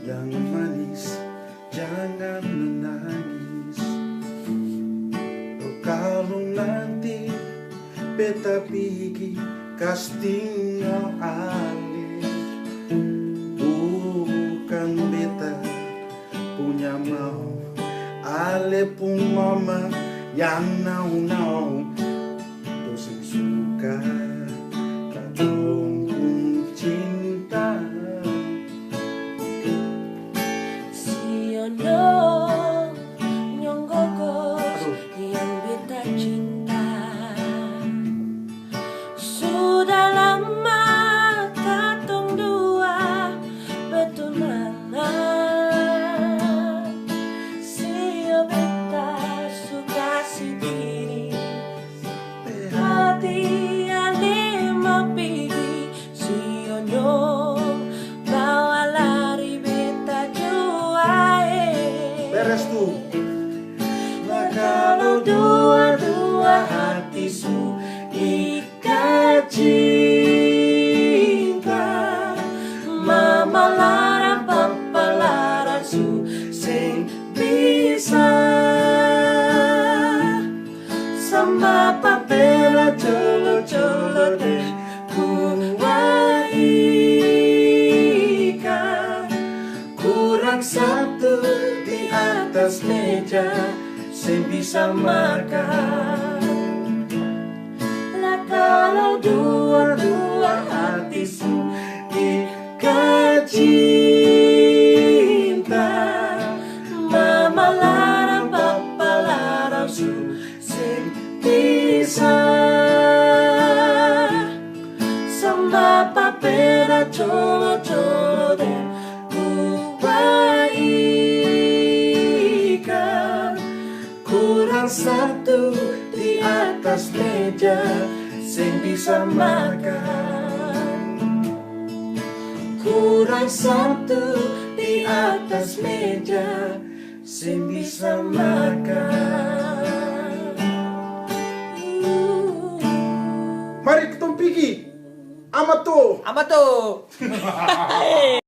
Jangan manis, jangan menangis. Oh, kalau nanti beta pergi castingnya ale, bukan beta punya mau, ale pun mama yang nau terus suka katong pun cinta. Yang beta cinta sudah lama katong dua bertunangan. Sio beta suka si diri hati ale mau pergi. Sio nyong bawa lari beta jua Beres tuh. kalau dua-dua hati su ikat cinta, mama larang papa larang su sing bisa sama papela colo-colo deh kuaikan kurang satu di atas meja sing bisa makan. Lah kalau dua-dua hati su ikat cinta, mama larang papa larang su sing bisa sama papera colo-colo deh kuaikan kurang satu di atas meja sing bisa makan. Kurang satu di atas meja sing bisa makan. Mari kita pergi. Amato.